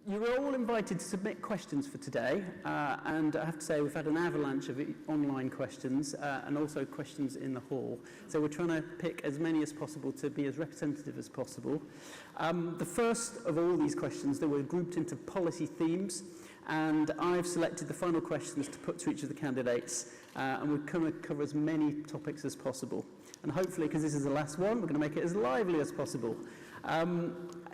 You're all invited to submit questions for today, and I have to say we've had an avalanche of online questions and also questions in the hall. So we're trying to pick as many as possible to be as representative as possible. The first of all these questions, they were grouped into policy themes, and I've selected the final questions to put to each of the candidates, and we're going to cover as many topics as possible. And hopefully, because this is the last one, we're going to make it as lively as possible.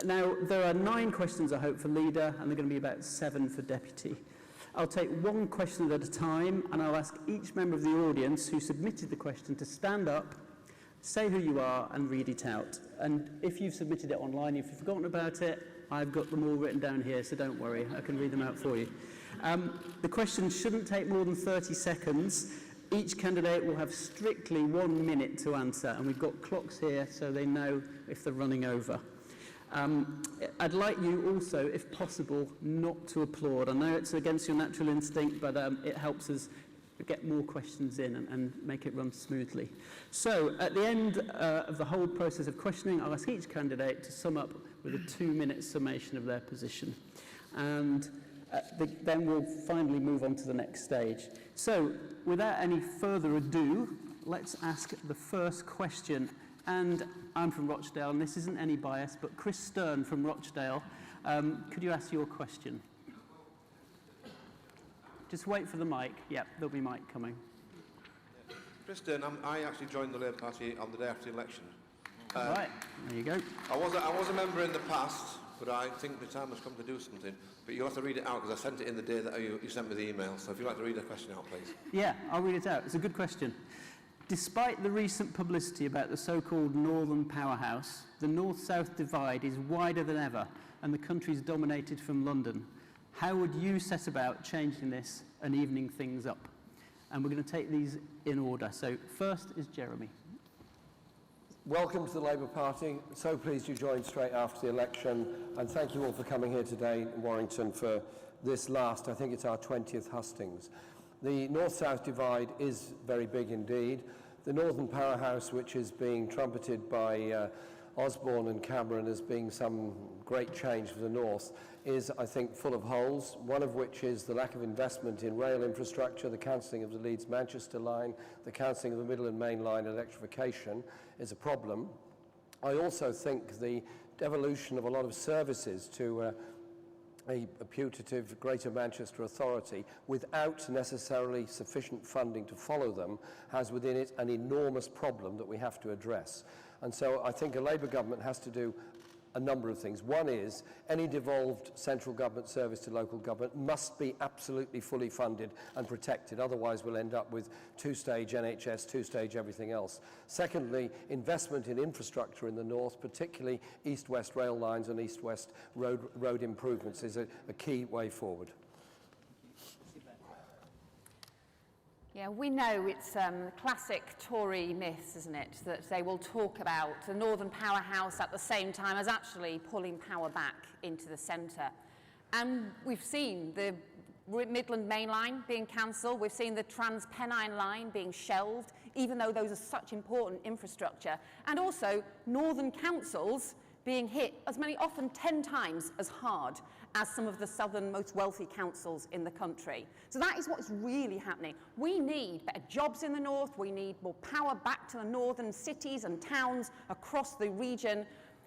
Now, there are 9 questions, I hope, for leader, and they're going to be about 7 for deputy. I'll take one question at a time, and I'll ask each member of the audience who submitted the question to stand up, say who you are, and read it out. And if you've submitted it online, if you've forgotten about it, I've got them all written down here, so don't worry, I can read them out for you. The question shouldn't take more than 30 seconds. Each candidate will have strictly 1 minute to answer, and we've got clocks here so they know if they're running over. I'd like you also, if possible, not to applaud. I know it's against your natural instinct, but it helps us get more questions in and make it run smoothly. So, at the end of the whole process of questioning, I'll ask each candidate to sum up with a 2-minute summation of their position. And then we'll finally move on to the next stage. So, without any further ado, let's ask the first question. And I'm from Rochdale, and this isn't any bias, but Chris Stern from Rochdale, could you ask your question? Just wait for the mic. Yep, there'll be mic coming. Chris Stern, I actually joined the Labour Party on the day after the election. Right, there you go. I was a member in the past, but I think the time has come to do something. But you'll have to read it out, because I sent it in the day that you sent me the email. So if you'd like to read the question out, please. Yeah, I'll read it out. It's a good question. Despite the recent publicity about the so-called Northern Powerhouse, the North-South divide is wider than ever, and the country is dominated from London. How would you set about changing this and evening things up? And we're going to take these in order. So first is Jeremy. Welcome to the Labour Party. So pleased you joined straight after the election, and thank you all for coming here today in Warrington for this last, I think it's our 20th hustings. The North-South divide is very big indeed. The Northern Powerhouse, which is being trumpeted by Osborne and Cameron as being some great change for the North, is, I think, full of holes, one of which is the lack of investment in rail infrastructure, the cancelling of the Leeds-Manchester line, the cancelling of the Middle and Main Line electrification is a problem. I also think the devolution of a lot of services to a putative Greater Manchester Authority without necessarily sufficient funding to follow them has within it an enormous problem that we have to address. And so I think a Labour government has to do a number of things. One is any devolved central government service to local government must be absolutely fully funded and protected, otherwise we'll end up with 2-stage NHS, 2-stage everything else. Secondly, investment in infrastructure in the north, particularly east-west rail lines and east-west road improvements, is a key way forward. Yeah, we know it's classic Tory myths, isn't it, that they will talk about the Northern Powerhouse at the same time as actually pulling power back into the centre. And we've seen the Midland Main Line being cancelled, we've seen the Trans-Pennine Line being shelved, even though those are such important infrastructure, and also northern councils being hit often 10 times as hard as some of the southern most wealthy councils in the country. So that is what's really happening. We need better jobs in the north, we need more power back to the northern cities and towns across the region,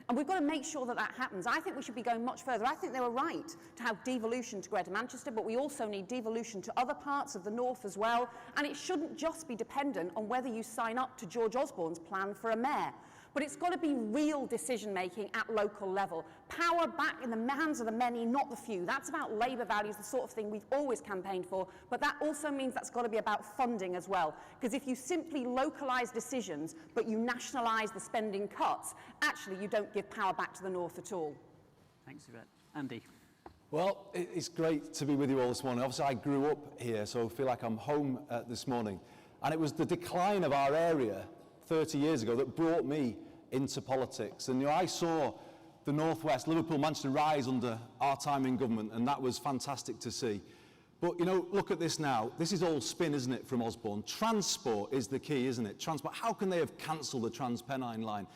and we've got to make sure that that happens. I think we should be going much further. I think they were right to have devolution to Greater Manchester, but we also need devolution to other parts of the north as well, and it shouldn't just be dependent on whether you sign up to George Osborne's plan for a mayor. But it's got to be real decision-making at local level. Power back in the hands of the many, not the few. That's about Labour values, the sort of thing we've always campaigned for, but that also means that's got to be about funding as well. Because if you simply localise decisions, but you nationalise the spending cuts, actually you don't give power back to the north at all. Thanks, Yvette. Andy. Well, it's great to be with you all this morning. Obviously, I grew up here, so I feel like I'm home this morning. And it was the decline of our area 30 years ago that brought me into politics. And I saw the Northwest, Liverpool, Manchester rise under our time in government, and that was fantastic to see. But, look at this now. This is all spin, isn't it, from Osborne? Transport is the key, isn't it? Transport. How can they have cancelled the Trans-Pennine Line?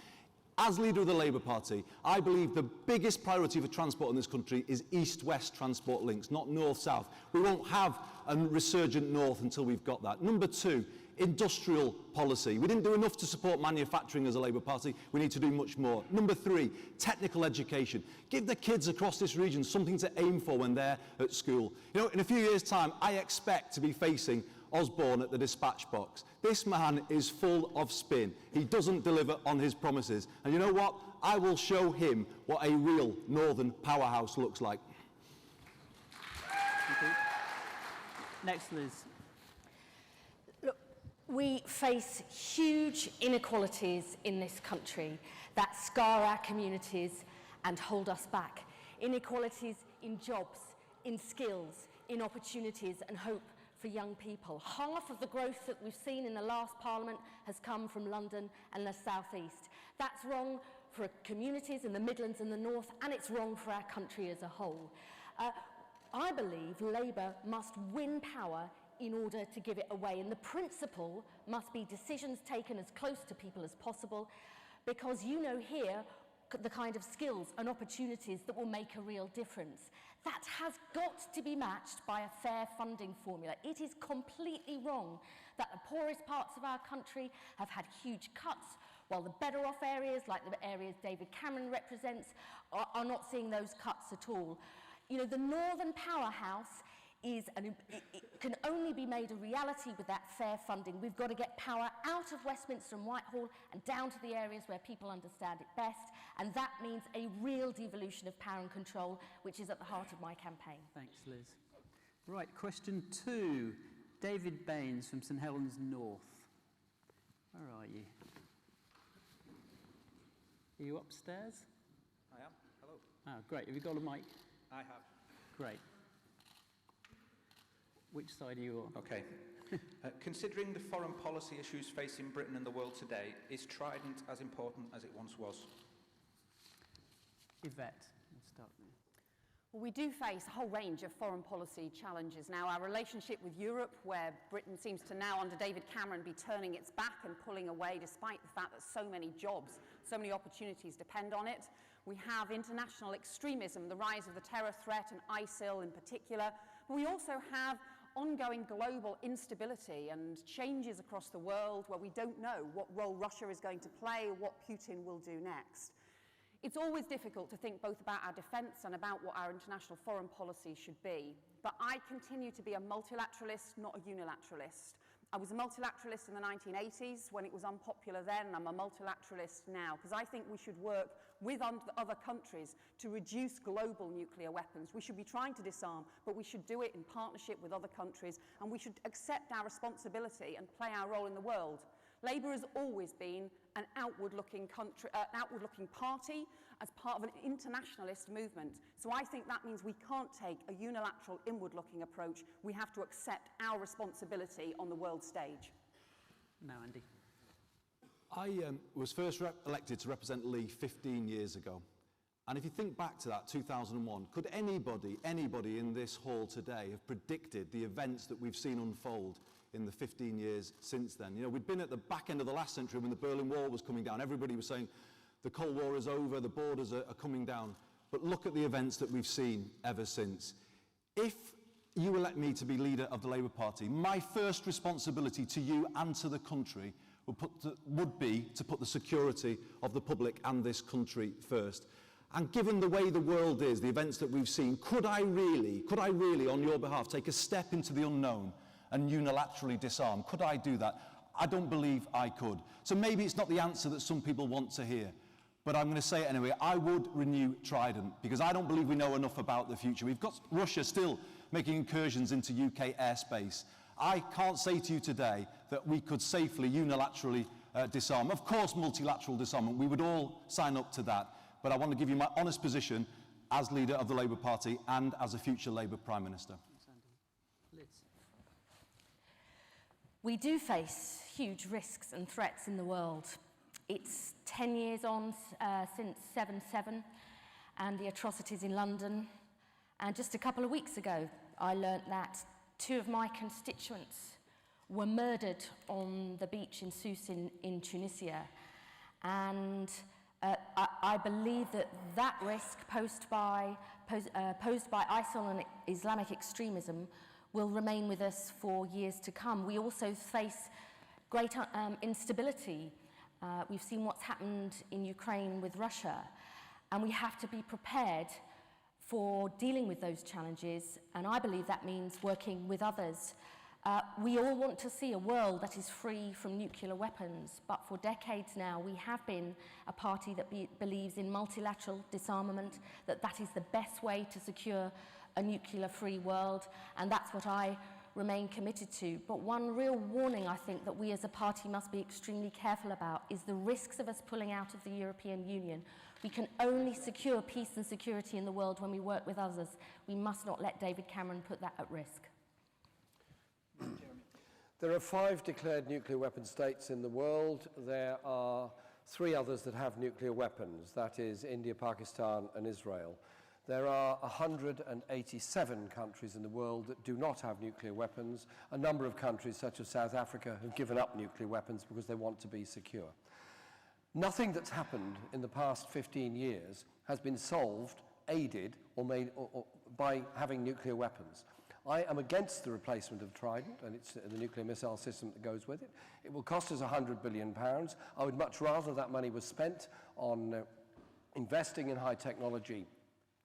As leader of the Labour Party, I believe the biggest priority for transport in this country is east-west transport links, not north-south. We won't have a resurgent north until we've got that. Number 2, industrial policy. We didn't do enough to support manufacturing as a Labour Party. We need to do much more. Number 3, technical education. Give the kids across this region something to aim for when they're at school. You know, in a few years' time, I expect to be facing Osborne at the dispatch box. This man is full of spin. He doesn't deliver on his promises. And you know what? I will show him what a real northern powerhouse looks like. Thank you. Next, Liz. Look, we face huge inequalities in this country that scar our communities and hold us back. Inequalities in jobs, in skills, in opportunities and hope for young people. Half of the growth that we've seen in the last Parliament has come from London and the South East. That's wrong for communities in the Midlands and the North, and it's wrong for our country as a whole. I believe Labour must win power in order to give it away, and the principle must be decisions taken as close to people as possible, because you know here the kind of skills and opportunities that will make a real difference. That has got to be matched by a fair funding formula. It is completely wrong that the poorest parts of our country have had huge cuts, while the better off areas, like the areas David Cameron represents, are not seeing those cuts at all. You know, the Northern Powerhouse it can only be made a reality with that fair funding. We've got to get power out of Westminster and Whitehall and down to the areas where people understand it best, and that means a real devolution of power and control, which is at the heart of my campaign. Thanks, Liz. Right, question 2. David Baines from St Helens North. Where are you? Are you upstairs? I am. Hello. Oh, great. Have you got a mic? I have. Great. Which side are you on? Okay. Considering the foreign policy issues facing Britain and the world today, is Trident as important as it once was? Yvette, let's start there. Well, we do face a whole range of foreign policy challenges now. Our relationship with Europe, where Britain seems to now, under David Cameron, be turning its back and pulling away, despite the fact that so many jobs, so many opportunities depend on it. We have international extremism, the rise of the terror threat and ISIL in particular. But we also have ongoing global instability and changes across the world where we don't know what role Russia is going to play or what Putin will do next. It's always difficult to think both about our defence and about what our international foreign policy should be. But I continue to be a multilateralist, not a unilateralist. I was a multilateralist in the 1980s when it was unpopular then, and I'm a multilateralist now, because I think we should work with other countries to reduce global nuclear weapons. We should be trying to disarm, but we should do it in partnership with other countries, and we should accept our responsibility and play our role in the world. Labour has always been an outward-looking party as part of an internationalist movement. So I think that means we can't take a unilateral, inward-looking approach. We have to accept our responsibility on the world stage. Now, Andy. I was first elected to represent Lee 15 years ago. And if you think back to that, 2001, could anybody in this hall today have predicted the events that we've seen unfold in the 15 years since then? You know, we'd been at the back end of the last century when the Berlin Wall was coming down. Everybody was saying the Cold War is over, the borders are coming down. But look at the events that we've seen ever since. If you elect me to be leader of the Labour Party, my first responsibility to you and to the country would be to put the security of the public and this country first. And given the way the world is, the events that we've seen, could I really, on your behalf, take a step into the unknown and unilaterally disarm? Could I do that? I don't believe I could. So maybe it's not the answer that some people want to hear, but I'm going to say it anyway. I would renew Trident, because I don't believe we know enough about the future. We've got Russia still making incursions into UK airspace. I can't say to you today that we could safely, unilaterally disarm. Of course, multilateral disarmament, we would all sign up to that. But I want to give you my honest position as leader of the Labour Party and as a future Labour Prime Minister. Liz. We do face huge risks and threats in the world. It's 10 years on since 7/7 and the atrocities in London. And just a couple of weeks ago, I learnt that 2 of my constituents were murdered on the beach in Sousse in Tunisia. And I believe that risk posed by ISIL and Islamic extremism will remain with us for years to come. We also face great instability. We've seen what's happened in Ukraine with Russia, and we have to be prepared for dealing with those challenges, and I believe that means working with others. We all want to see a world that is free from nuclear weapons, but for decades now we have been a party that believes in multilateral disarmament, that is the best way to secure a nuclear-free world, and that's what I remain committed to. But one real warning I think that we as a party must be extremely careful about is the risks of us pulling out of the European Union. We can only secure peace and security in the world when we work with others. We must not let David Cameron put that at risk. There are 5 declared nuclear weapon states in the world. There are 3 others that have nuclear weapons, that is India, Pakistan and Israel. There are 187 countries in the world that do not have nuclear weapons. A number of countries, such as South Africa, have given up nuclear weapons because they want to be secure. Nothing that's happened in the past 15 years has been solved, aided, or made by having nuclear weapons. I am against the replacement of Trident, and it's the nuclear missile system that goes with it. It will cost us £100 billion. I would much rather that money was spent on investing in high technology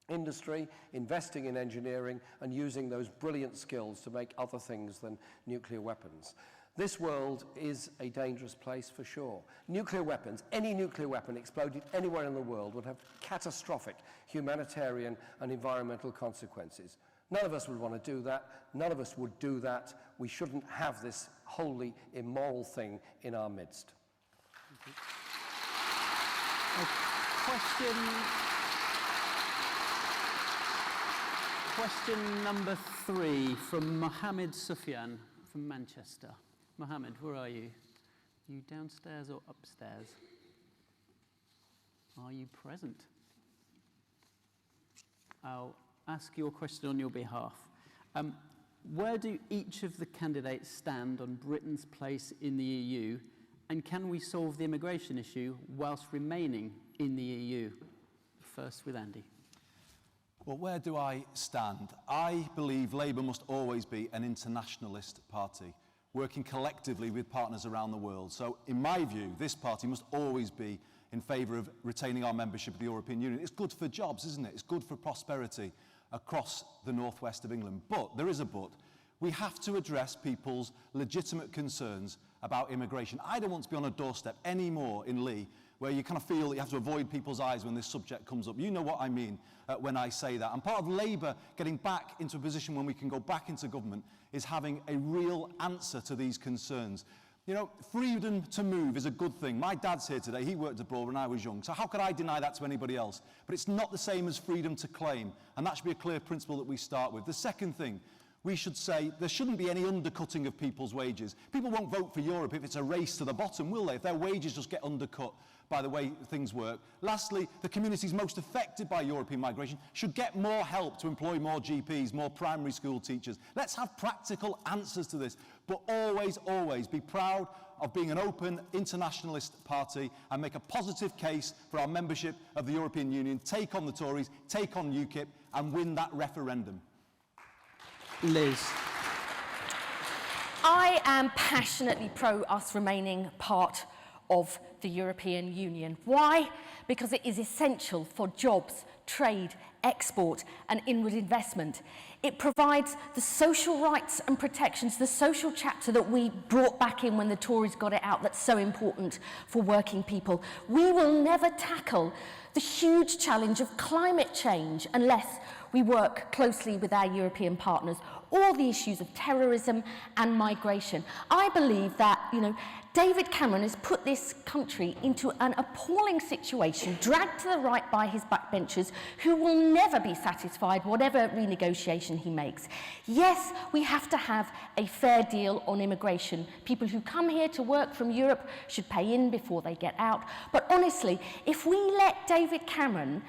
industry, investing in engineering, and using those brilliant skills to make other things than nuclear weapons. This world is a dangerous place for sure. Nuclear weapons, any nuclear weapon exploded anywhere in the world would have catastrophic humanitarian and environmental consequences. None of us would want to do that. None of us would do that. We shouldn't have this wholly immoral thing in our midst. Question number 3 from Mohammed Sufyan from Manchester. Mohammed, where are you? Are you downstairs or upstairs? Are you present? I'll ask your question on your behalf. Where do each of the candidates stand on Britain's place in the EU, and can we solve the immigration issue whilst remaining in the EU? First with Andy. Well, where do I stand? I believe Labour must always be an internationalist party, working collectively with partners around the world. So, in my view, this party must always be in favour of retaining our membership of the European Union. It's good for jobs, isn't it? It's good for prosperity across the northwest of England. But, there is a but, we have to address people's legitimate concerns about immigration. I don't want to be on a doorstep anymore in Lee where you kind of feel that you have to avoid people's eyes when this subject comes up. You know what I mean when I say that. And part of Labour getting back into a position when we can go back into government is having a real answer to these concerns. You know, freedom to move is a good thing. My dad's here today. He worked abroad when I was young. So how could I deny that to anybody else? But it's not the same as freedom to claim. And that should be a clear principle that we start with. The second thing, we should say there shouldn't be any undercutting of people's wages. People won't vote for Europe if it's a race to the bottom, will they? If their wages just get undercut by the way things work. Lastly, the communities most affected by European migration should get more help to employ more GPs, more primary school teachers. Let's have practical answers to this, but always, always be proud of being an open internationalist party and make a positive case for our membership of the European Union, take on the Tories, take on UKIP and win that referendum. Liz. I am passionately pro us remaining part of the European Union. Why? Because it is essential for jobs, trade, export and inward investment. It provides the social rights and protections, the social chapter that we brought back in when the Tories got it out, that's so important for working people. We will never tackle the huge challenge of climate change unless we work closely with our European partners, or the issues of terrorism and migration. I believe that, David Cameron has put this country into an appalling situation, dragged to the right by his backbenchers, who will never be satisfied whatever renegotiation he makes. Yes, we have to have a fair deal on immigration. People who come here to work from Europe should pay in before they get out. But honestly, if we let David Cameron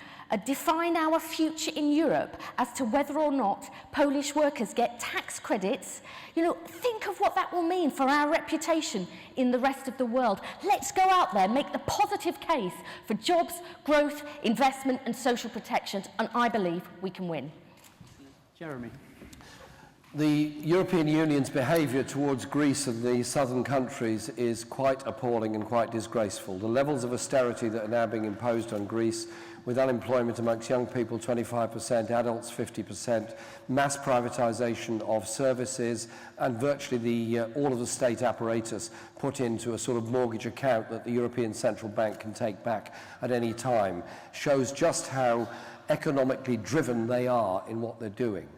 define our future in Europe as to whether or not Polish workers get tax credits, think of what that will mean for our reputation in the rest of the world. Let's go out there, make the positive case for jobs, growth, investment and social protections, and I believe we can win. Jeremy. The European Union's behaviour towards Greece and the southern countries is quite appalling and quite disgraceful. The levels of austerity that are now being imposed on Greece, with unemployment amongst young people 25%, adults 50%, mass privatisation of services, and virtually all of the state apparatus put into a sort of mortgage account that the European Central Bank can take back at any time, shows just how economically driven they are in what they're doing.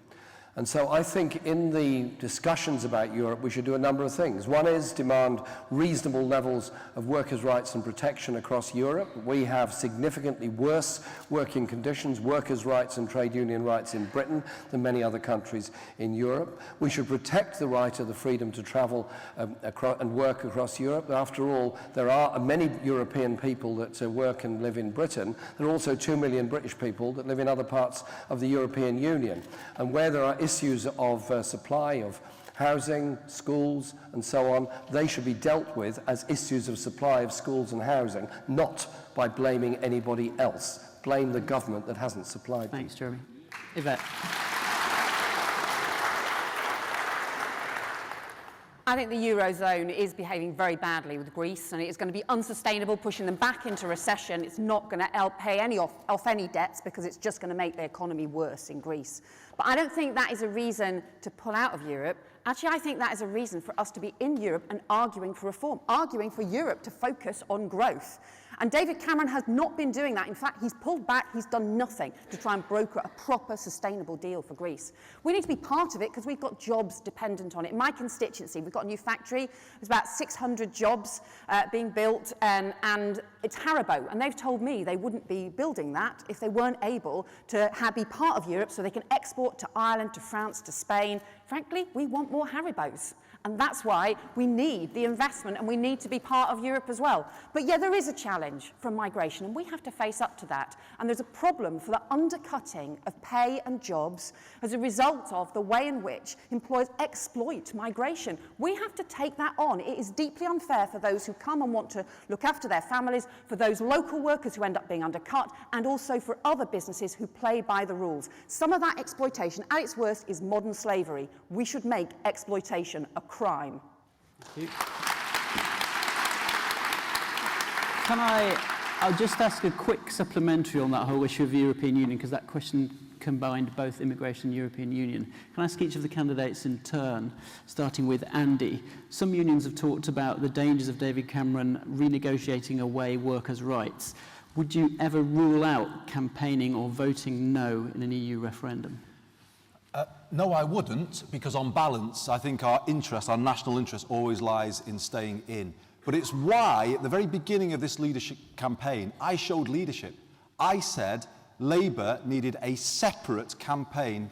And so I think in the discussions about Europe, we should do a number of things. One is demand reasonable levels of workers' rights and protection across Europe. We have significantly worse working conditions, workers' rights and trade union rights in Britain than many other countries in Europe. We should protect the right of the freedom to travel and work across Europe. After all, there are many European people that work and live in Britain. There are also 2 million British people that live in other parts of the European Union. And where there are issues of supply of housing, schools and so on, they should be dealt with as issues of supply of schools and housing, not by blaming anybody else. Blame the government that hasn't supplied them. Thanks, Jeremy. Yvette. I think the Eurozone is behaving very badly with Greece, and it's going to be unsustainable, pushing them back into recession. It's not going to pay off any debts because it's just going to make the economy worse in Greece. But I don't think that is a reason to pull out of Europe. Actually, I think that is a reason for us to be in Europe and arguing for reform, arguing for Europe to focus on growth. And David Cameron has not been doing that. In fact, he's pulled back, he's done nothing to try and broker a proper, sustainable deal for Greece. We need to be part of it because we've got jobs dependent on it. In my constituency, we've got a new factory. There's about 600 jobs being built, and it's Haribo. And they've told me they wouldn't be building that if they weren't able to be part of Europe so they can export to Ireland, to France, to Spain. Frankly, we want more Haribos. And that's why we need the investment and we need to be part of Europe as well. But yeah, there is a challenge from migration and we have to face up to that. And there's a problem for the undercutting of pay and jobs as a result of the way in which employers exploit migration. We have to take that on. It is deeply unfair for those who come and want to look after their families, for those local workers who end up being undercut, and also for other businesses who play by the rules. Some of that exploitation, at its worst, is modern slavery. We should make exploitation a crime. I'll just ask a quick supplementary on that whole issue of the European Union, because that question combined both immigration and European Union. Can I ask each of the candidates in turn, starting with Andy? Some unions have talked about the dangers of David Cameron renegotiating away workers' rights. Would you ever rule out campaigning or voting no in an EU referendum? No, I wouldn't, because on balance, I think our interest, our national interest, always lies in staying in. But it's why, at the very beginning of this leadership campaign, I showed leadership. I said Labour needed a separate campaign,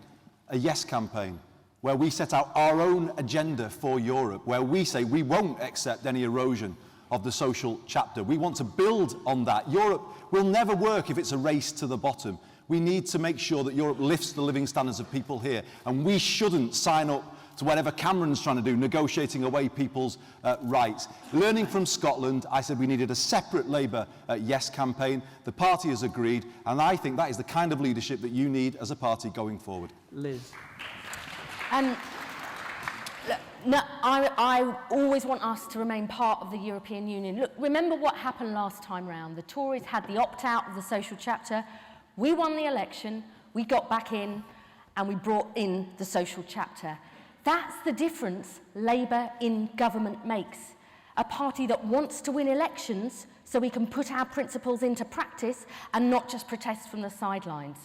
a yes campaign, where we set out our own agenda for Europe, where we say we won't accept any erosion of the social chapter. We want to build on that. Europe will never work if it's a race to the bottom. We need to make sure that Europe lifts the living standards of people here, and we shouldn't sign up to whatever Cameron's trying to do, negotiating away people's rights. Learning from Scotland, I said we needed a separate Labour yes campaign. The party has agreed, and I think that is the kind of leadership that you need as a party going forward. Liz. No, I always want us to remain part of the European Union. Look, remember what happened last time round. The Tories had the opt-out of the social chapter. We won the election, we got back in, and we brought in the social chapter. That's the difference Labour in government makes. A party that wants to win elections so we can put our principles into practice and not just protest from the sidelines.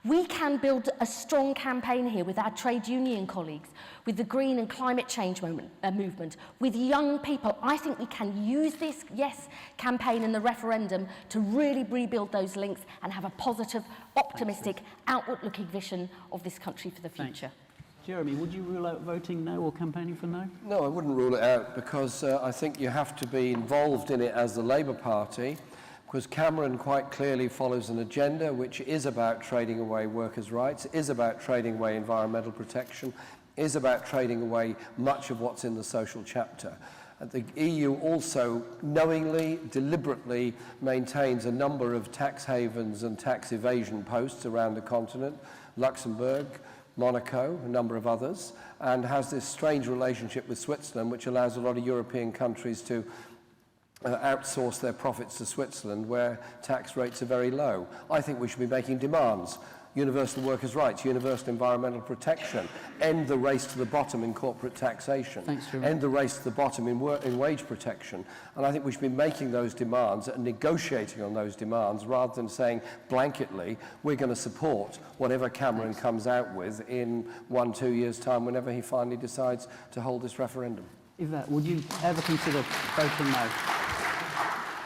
We can build a strong campaign here with our trade union colleagues, with the green and climate change movement, with young people. I think we can use this yes campaign and the referendum to really rebuild those links and have a positive, optimistic, outward-looking vision of this country for the future. Thanks. Jeremy, would you rule out voting no or campaigning for no? No, I wouldn't rule it out because I think you have to be involved in it as the Labour Party, because Cameron quite clearly follows an agenda which is about trading away workers' rights, is about trading away environmental protection, is about trading away much of what's in the social chapter. The EU also knowingly, deliberately maintains a number of tax havens and tax evasion posts around the continent, Luxembourg, Monaco, a number of others, and has this strange relationship with Switzerland, which allows a lot of European countries to outsource their profits to Switzerland, where tax rates are very low. I think we should be making demands. Universal workers' rights, universal environmental protection, end the race to the bottom in corporate taxation, end the race to the bottom in wage protection. And I think we should be making those demands and negotiating on those demands rather than saying blanketly, we're going to support whatever Cameron comes out with in 1-2 years' time whenever he finally decides to hold this referendum. Yvette, would you ever consider voting no?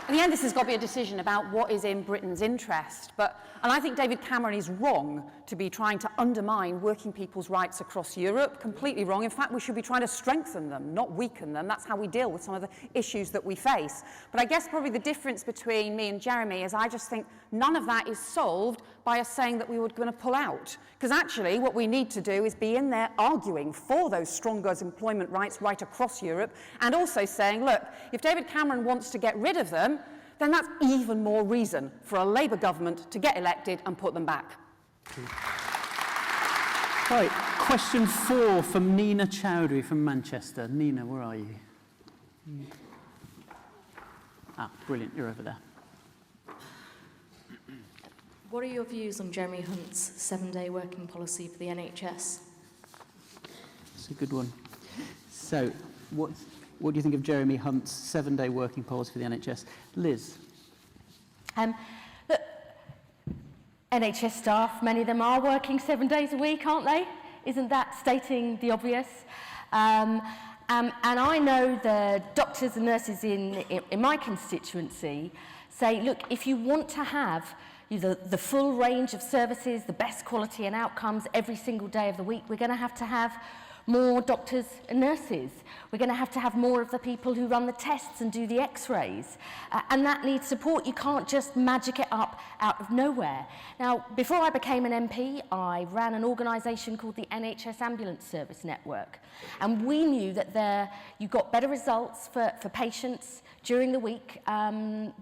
In the end, this has got to be a decision about what is in Britain's interest. And I think David Cameron is wrong to be trying to undermine working people's rights across Europe. Completely wrong. In fact, we should be trying to strengthen them, not weaken them. That's how we deal with some of the issues that we face. But I guess probably the difference between me and Jeremy is I just think none of that is solved by us saying that we were going to pull out. Because actually what we need to do is be in there arguing for those stronger employment rights right across Europe, and also saying, look, if David Cameron wants to get rid of them, then that's even more reason for a Labour government to get elected and put them back. Right, question 4 from Nina Chowdhury from Manchester. Nina, where are you? Ah, brilliant, you're over there. What are your views on Jeremy Hunt's 7-day working policy for the NHS? That's a good one. So, what do you think of Jeremy Hunt's 7-day working policy for the NHS? Liz? Look, NHS staff, many of them are working 7 days a week, aren't they? Isn't that stating the obvious? And I know the doctors and nurses in my constituency say, look, if you want to have the full range of services, the best quality and outcomes every single day of the week, we're going to have more doctors and nurses. We're going to have more of the people who run the tests and do the x-rays. And that needs support. You can't just magic it up out of nowhere. Now, before I became an MP, I ran an organisation called the NHS Ambulance Service Network. And we knew that you got better results for patients during the week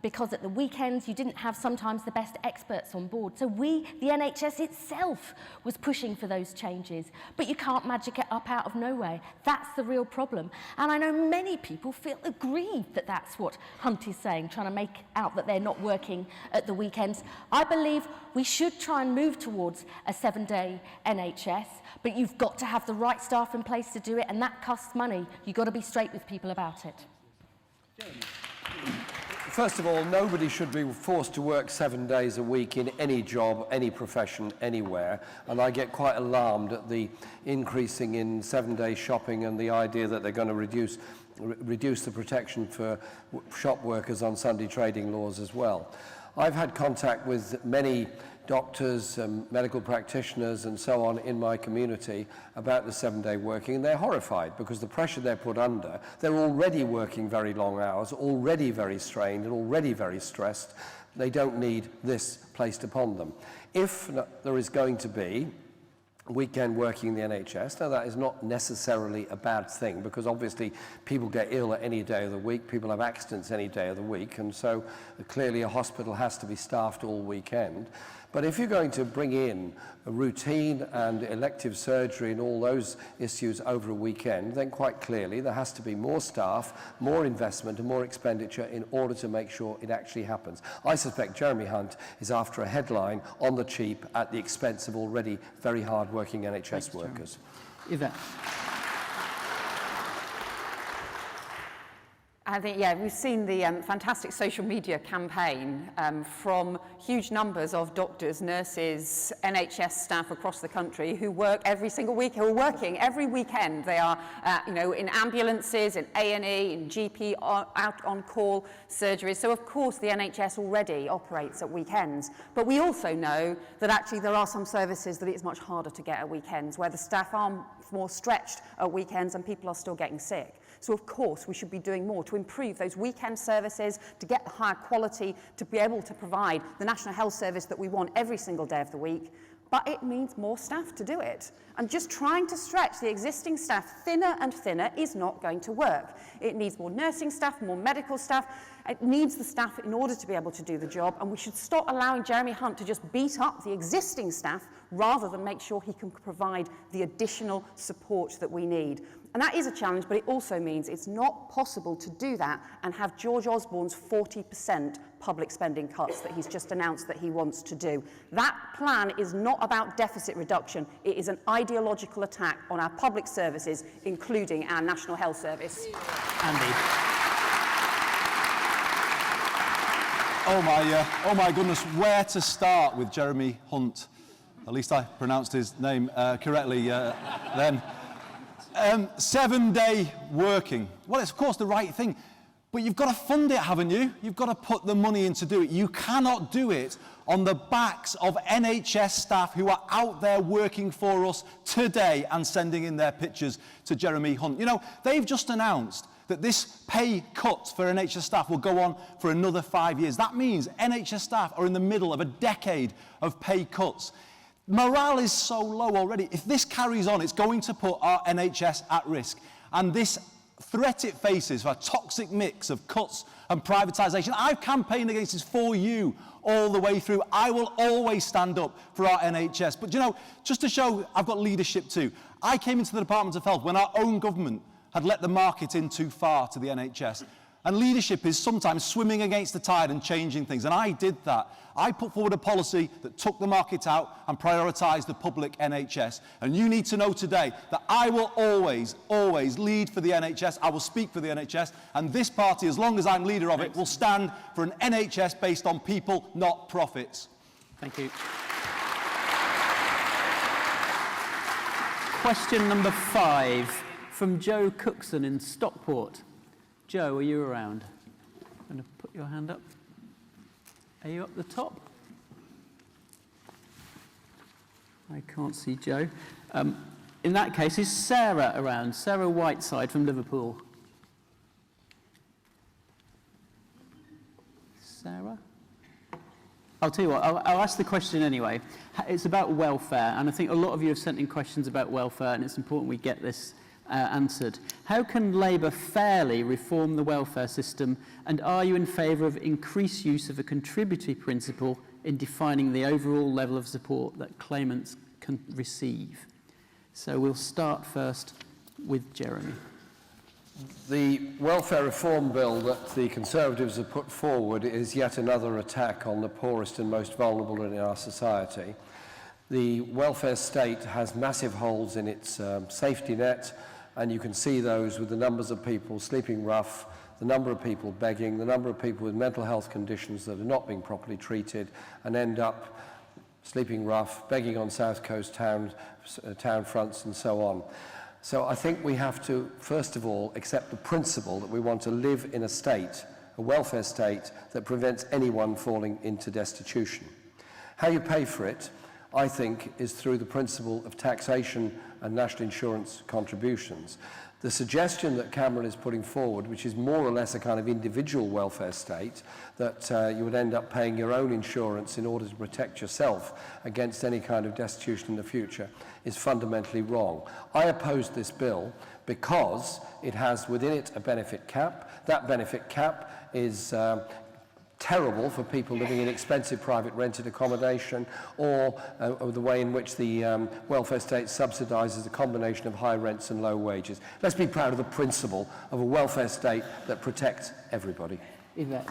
because at the weekends you didn't have sometimes the best experts on board. So the NHS itself was pushing for those changes, but you can't magic it up out of nowhere. That's the real problem. And I know many people feel aggrieved that that's what Hunt is saying, trying to make out that they're not working at the weekends. I believe we should try and move towards a 7-day NHS, but you've got to have the right staff in place to do it, and that costs money. You've got to be straight with people about it. First of all, nobody should be forced to work 7 days a week in any job, any profession, anywhere. And I get quite alarmed at the increasing in 7-day shopping and the idea that they're going to reduce the protection for shop workers on Sunday trading laws as well. I've had contact with many doctors, medical practitioners and so on in my community about the 7-day working, and they're horrified because the pressure they're put under, they're already working very long hours, already very strained and already very stressed. They don't need this placed upon them. If there is going to be weekend working in the NHS, now that is not necessarily a bad thing because obviously people get ill at any day of the week, people have accidents any day of the week, and so clearly a hospital has to be staffed all weekend. But if you're going to bring in a routine and elective surgery and all those issues over a weekend, then quite clearly there has to be more staff, more investment and more expenditure in order to make sure it actually happens. I suspect Jeremy Hunt is after a headline on the cheap at the expense of already very hard-working NHS workers. Yvette? I think, yeah, we've seen the fantastic social media campaign from huge numbers of doctors, nurses, NHS staff across the country who work every single week, who are working every weekend. They are, in ambulances, in A&E, in GP, out on call surgeries. So, of course, the NHS already operates at weekends. But we also know that actually there are some services that it's much harder to get at weekends, where the staff are more stretched at weekends and people are still getting sick. So, of course, we should be doing more to improve those weekend services, to get the higher quality, to be able to provide the National Health Service that we want every single day of the week. but it means more staff to do it. And just trying to stretch the existing staff thinner and thinner is not going to work. It needs more nursing staff, more medical staff. It needs the staff in order to be able to do the job, and we should stop allowing Jeremy Hunt to just beat up the existing staff rather than make sure he can provide the additional support that we need. And that is a challenge, but it also means it's not possible to do that and have George Osborne's 40% public spending cuts that he's just announced that he wants to do. That plan is not about deficit reduction. It is an ideological attack on our public services, including our National Health Service. Andy. Oh my goodness, where to start with Jeremy Hunt? At least I pronounced his name correctly then. 7-day working. Well, it's of course the right thing, but you've got to fund it, haven't you? You've got to put the money in to do it. You cannot do it on the backs of NHS staff who are out there working for us today and sending in their pictures to Jeremy Hunt. You know, they've just announced that this pay cut for NHS staff will go on for another 5 years. That means NHS staff are in the middle of a decade of pay cuts. Morale is so low already. If this carries on, it's going to put our NHS at risk. And this threat it faces for a toxic mix of cuts and privatisation, I've campaigned against this for you all the way through. I will always stand up for our NHS. But you know, just to show I've got leadership too, I came into the Department of Health when our own government had let the market in too far to the NHS. And leadership is sometimes swimming against the tide and changing things. And I did that. I put forward a policy that took the market out and prioritised the public NHS. And you need to know today that I will always, always lead for the NHS. I will speak for the NHS. And this party, as long as I'm leader of it, will stand for an NHS based on people, not profits. Thank you. Question number 5 from Joe Cookson in Stockport. Joe, are you around? I'm going to put your hand up. Are you up the top? I can't see Joe. In that case, is Sarah around? Sarah Whiteside from Liverpool. Sarah? I'll tell you what, I'll ask the question anyway. It's about welfare, and I think a lot of you have sent in questions about welfare, and it's important we get this answered. How can Labour fairly reform the welfare system, and are you in favour of increased use of a contributory principle in defining the overall level of support that claimants can receive? So we'll start first with Jeremy. The welfare reform bill that the Conservatives have put forward is yet another attack on the poorest and most vulnerable in our society. The welfare state has massive holes in its safety net, and you can see those with the numbers of people sleeping rough, the number of people begging, the number of people with mental health conditions that are not being properly treated and end up sleeping rough, begging on South Coast town fronts and so on. So I think we have to, first of all, accept the principle that we want to live in a state, a welfare state, that prevents anyone falling into destitution. How you pay for it, I think, is through the principle of taxation and national insurance contributions. The suggestion that Cameron is putting forward, which is more or less a kind of individual welfare state, that you would end up paying your own insurance in order to protect yourself against any kind of destitution in the future, is fundamentally wrong. I oppose this bill because it has within it a benefit cap. That benefit cap is terrible for people living in expensive private rented accommodation, or the way in which the welfare state subsidises a combination of high rents and low wages. Let's be proud of the principle of a welfare state that protects everybody. Yvette.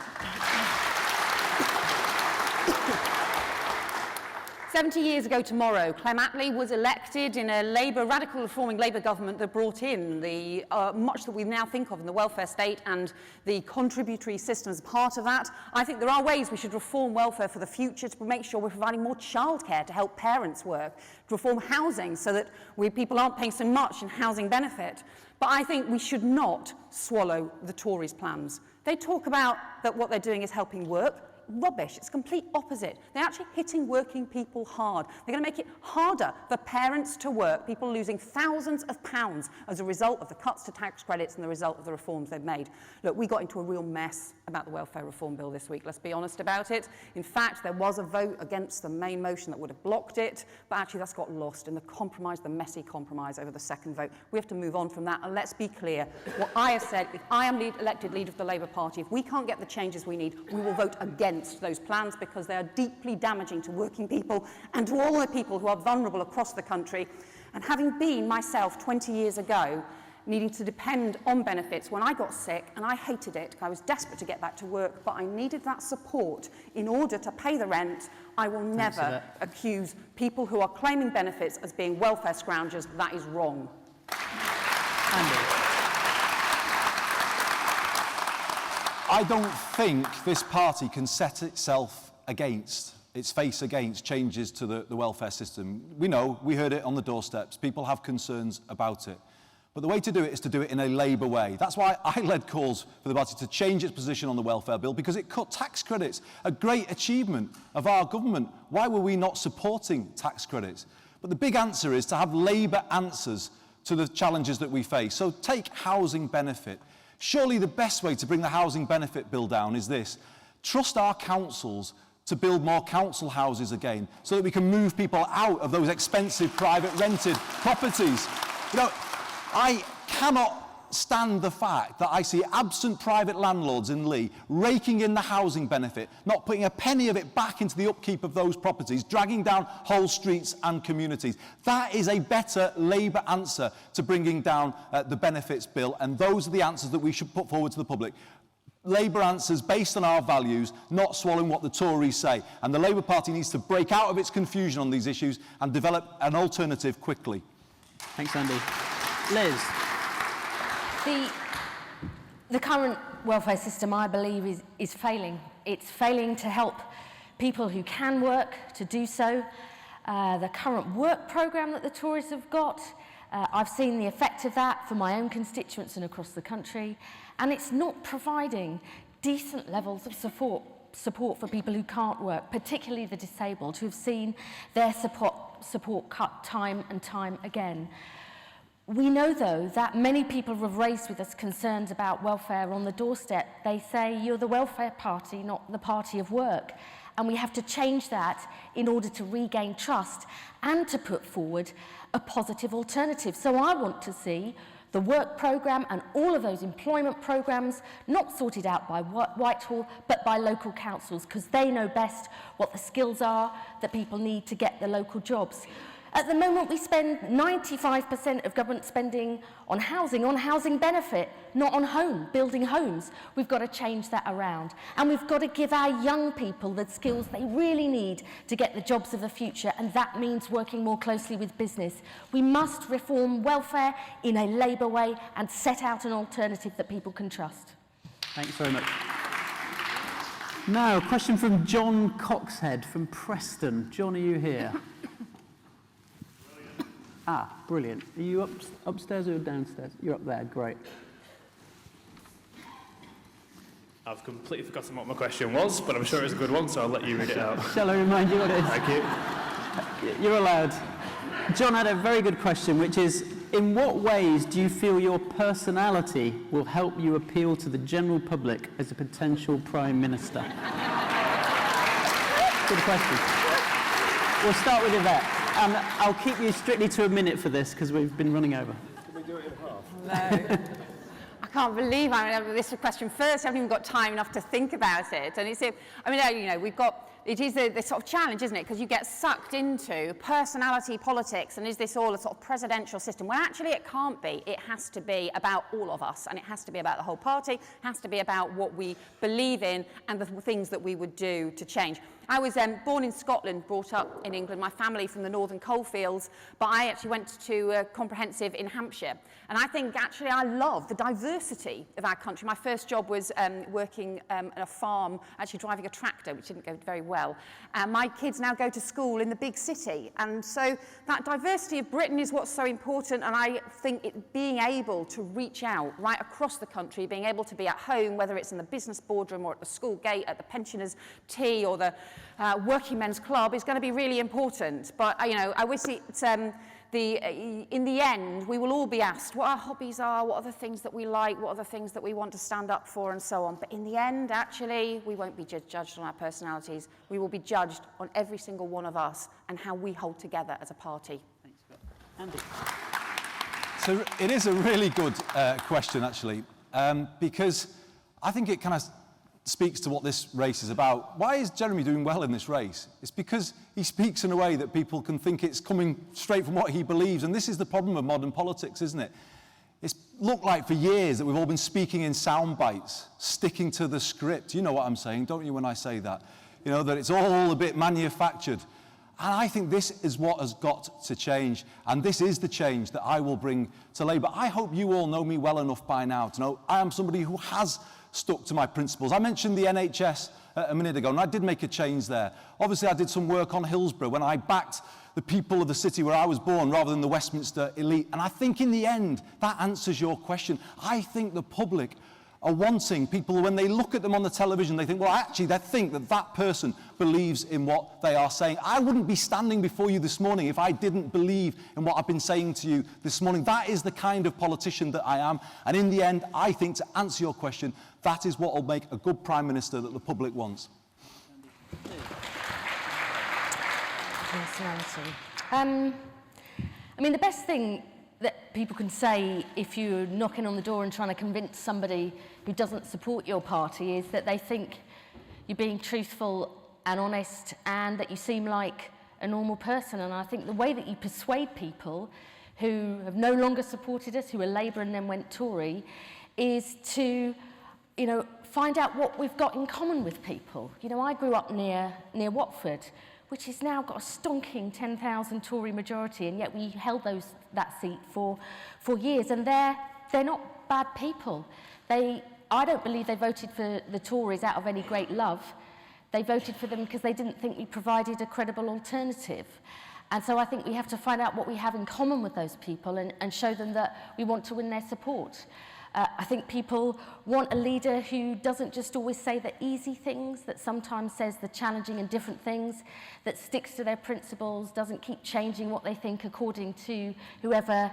70 years ago tomorrow, Clem Attlee was elected in a radical reforming Labour government that brought in the much that we now think of in the welfare state and the contributory system as part of that. I think there are ways we should reform welfare for the future to make sure we're providing more childcare to help parents work, to reform housing so that people aren't paying so much in housing benefit. But I think we should not swallow the Tories' plans. They talk about that what they're doing is helping work. Rubbish. It's complete opposite. They're actually hitting working people hard. They're going to make it harder for parents to work, people losing thousands of pounds as a result of the cuts to tax credits and the result of the reforms they've made. Look, we got into a real mess about the welfare reform bill this week, let's be honest about it. In fact, there was a vote against the main motion that would have blocked it, but actually that's got lost in the compromise, the messy compromise over the second vote. We have to move on from that, and let's be clear. What I have said, if I am elected leader of the Labour Party, if we can't get the changes we need, we will vote against those plans because they are deeply damaging to working people and to all the people who are vulnerable across the country. And having been myself 20 years ago needing to depend on benefits when I got sick, and I hated it, I was desperate to get back to work, but I needed that support in order to pay the rent, I will never accuse people who are claiming benefits as being welfare scroungers. That is wrong. Andy. I don't think this party can set itself its face against changes to the welfare system. We know, we heard it on the doorsteps, people have concerns about it. But the way to do it is to do it in a Labour way. That's why I led calls for the party to change its position on the welfare bill, because it cut tax credits, a great achievement of our government. Why were we not supporting tax credits? But the big answer is to have Labour answers to the challenges that we face. So take housing benefit. Surely the best way to bring the housing benefit bill down is this: trust our councils to build more council houses again, so that we can move people out of those expensive private rented properties. You know, I cannot stand the fact that I see absent private landlords in Lee raking in the housing benefit, not putting a penny of it back into the upkeep of those properties, dragging down whole streets and communities. That is a better Labour answer to bringing down the benefits bill, and those are the answers that we should put forward to the public. Labour answers based on our values, not swallowing what the Tories say. And the Labour Party needs to break out of its confusion on these issues and develop an alternative quickly. Thanks, Andy. Liz. The current welfare system, I believe, is failing. It's failing to help people who can work to do so. The current work programme that the Tories have got, I've seen the effect of that for my own constituents and across the country, and it's not providing decent levels of support for people who can't work, particularly the disabled, who have seen their support cut time and time again. We know, though, that many people have raised with us concerns about welfare on the doorstep. They say, you're the welfare party, not the party of work. And we have to change that in order to regain trust and to put forward a positive alternative. So I want to see the work programme and all of those employment programmes not sorted out by Whitehall, but by local councils, because they know best what the skills are that people need to get the local jobs. At the moment, we spend 95% of government spending on housing benefit, not on building homes. We've got to change that around. And we've got to give our young people the skills they really need to get the jobs of the future, and that means working more closely with business. We must reform welfare in a Labour way and set out an alternative that people can trust. Thanks very much. Now, a question from John Coxhead from Preston. John, are you here? Ah, brilliant. Are you upstairs or downstairs? You're up there, great. I've completely forgotten what my question was, but I'm sure it's a good one, so I'll let you read it out. Shall I remind you what it is? Thank you. You're allowed. John had a very good question, which is, in what ways do you feel your personality will help you appeal to the general public as a potential Prime Minister? Good question. We'll start with Yvette. I'll keep you strictly to a minute for this, because we've been running over. Can we do it in half? No. I can't believe I'm going to this question first. I haven't even got time enough to think about it. And it's, I mean, you know, it is the sort of challenge, isn't it? Because you get sucked into personality politics, and is this all a sort of presidential system? Well, actually, it can't be. It has to be about all of us, and it has to be about the whole party. It has to be about what we believe in and the things that we would do to change. I was born in Scotland, brought up in England, my family from the northern coalfields, but I actually went to comprehensive in Hampshire. And I think actually I love the diversity of our country. My first job was working at a farm, actually driving a tractor, which didn't go very well. My kids now go to school in the big city. And so that diversity of Britain is what's so important. And I think being able to reach out right across the country, being able to be at home, whether it's in the business boardroom or at the school gate, at the pensioners' tea or the working men's club, is going to be really important. But, you know, I wish it's... in the end, we will all be asked what our hobbies are, what are the things that we like, what are the things that we want to stand up for, and so on. But in the end, actually, we won't be judged on our personalities. We will be judged on every single one of us and how we hold together as a party. Thanks, Scott. Andy. So it is a really good question, actually, because I think it kind of speaks to what this race is about. Why is Jeremy doing well in this race? It's because he speaks in a way that people can think it's coming straight from what he believes, and this is the problem of modern politics, isn't it? It's looked like for years that we've all been speaking in sound bites, sticking to the script. You know what I'm saying, don't you, when I say that? You know, that it's all a bit manufactured. And I think this is what has got to change, and this is the change that I will bring to Labour. I hope you all know me well enough by now to know I am somebody who has stuck to my principles. I mentioned the NHS a minute ago, and I did make a change there. Obviously, I did some work on Hillsborough when I backed the people of the city where I was born rather than the Westminster elite. And I think in the end, that answers your question. I think the public are wanting people, when they look at them on the television, they think, well, actually, they think that that person believes in what they are saying. I wouldn't be standing before you this morning if I didn't believe in what I've been saying to you this morning. That is the kind of politician that I am. And in the end, I think, to answer your question, that is what will make a good Prime Minister that the public wants. Personality. I mean, the best thing that people can say if you're knocking on the door and trying to convince somebody who doesn't support your party is that they think you're being truthful and honest and that you seem like a normal person. And I think the way that you persuade people who have no longer supported us, who were Labour and then went Tory, is to, you know, find out what we've got in common with people. You know, I grew up near Watford, which has now got a stonking 10,000 Tory majority, and yet we held that seat for years, and they're not bad people. I don't believe they voted for the Tories out of any great love. They voted for them because they didn't think we provided a credible alternative. And so I think we have to find out what we have in common with those people and show them that we want to win their support. I think people want a leader who doesn't just always say the easy things, that sometimes says the challenging and different things, that sticks to their principles, doesn't keep changing what they think according to whoever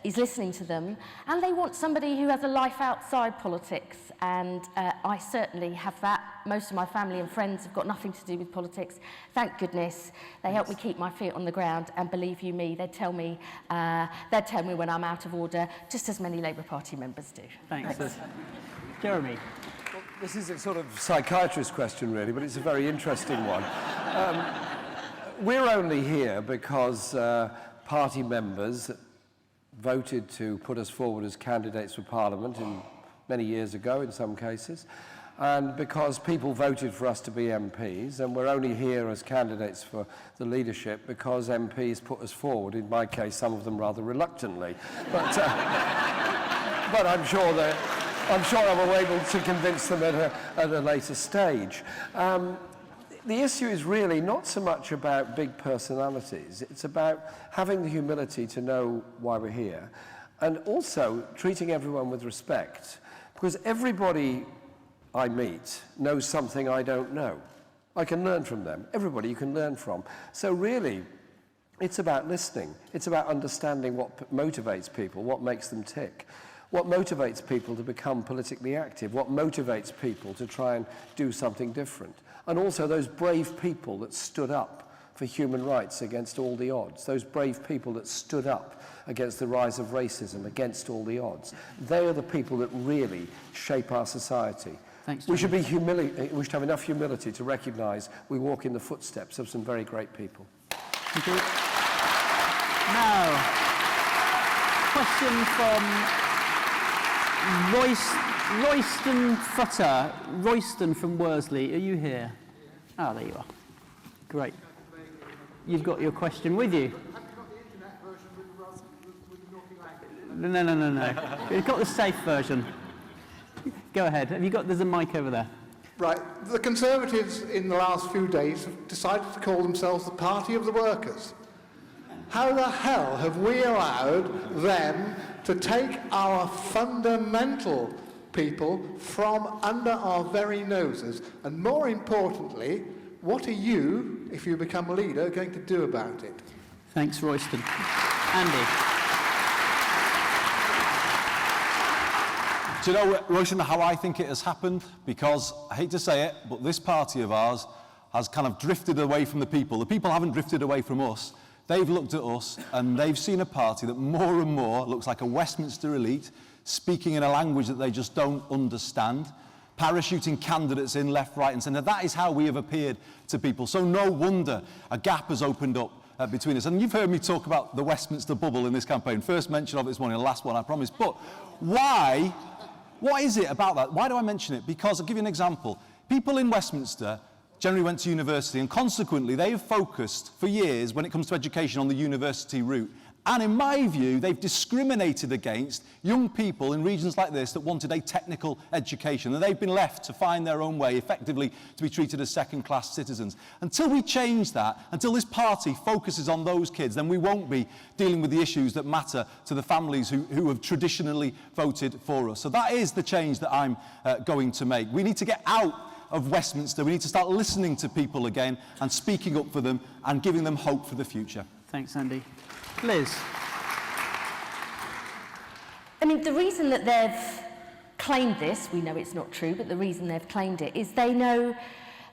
is listening to them. And they want somebody who has a life outside politics, and I certainly have that. Most of my family and friends have got nothing to do with politics. Thank goodness. They help me keep my feet on the ground, and believe you me, they tell me when I'm out of order, just as many Labour Party members do. Thanks. Jeremy. Well, this is a sort of psychiatrist question, really, but it's a very interesting one. We're only here because party members voted to put us forward as candidates for Parliament many years ago, in some cases, and because people voted for us to be MPs, and we're only here as candidates for the leadership because MPs put us forward, in my case, some of them rather reluctantly. But I'm sure I will be able to convince them at a later stage. The issue is really not so much about big personalities. It's about having the humility to know why we're here, and also treating everyone with respect, because everybody I meet knows something I don't know. I can learn from them. Everybody you can learn from. So really, it's about listening. It's about understanding what motivates people, what makes them tick, what motivates people to become politically active, what motivates people to try and do something different. And also those brave people that stood up for human rights against all the odds, those brave people that stood up against the rise of racism, against all the odds. They are the people that really shape our society. Thanks, we should have enough humility to recognise we walk in the footsteps of some very great people. Thank you. Now, question from Royston Futter. Royston from Worsley, are you here? Ah, there you are. Great. You've got your question with you. No. You've got the safe version. Go ahead. There's a mic over there. Right. The Conservatives in the last few days have decided to call themselves the Party of the Workers. How the hell have we allowed them to take our fundamental people from under our very noses? And more importantly, what are you, if you become a leader, going to do about it? Thanks, Royston. Andy. Do you know, Royston, how I think it has happened? Because, I hate to say it, but this party of ours has kind of drifted away from the people. The people haven't drifted away from us. They've looked at us and they've seen a party that more and more looks like a Westminster elite, speaking in a language that they just don't understand, parachuting candidates in left, right and centre. That is how we have appeared to people. So no wonder a gap has opened up between us. And you've heard me talk about the Westminster bubble in this campaign. First mention of it this morning, the last one, I promise. But why? What is it about that? Why do I mention it? Because I'll give you an example. People in Westminster generally went to university, and consequently they have focused for years when it comes to education on the university route. And in my view, they've discriminated against young people in regions like this that wanted a technical education, and they've been left to find their own way, effectively to be treated as second-class citizens. Until we change that, until this party focuses on those kids, then we won't be dealing with the issues that matter to the families who have traditionally voted for us. So that is the change that I'm going to make. We need to get out of Westminster. We need to start listening to people again and speaking up for them and giving them hope for the future. Thanks, Andy. Liz. I mean, the reason that they've claimed this, we know it's not true, but the reason they've claimed it is they know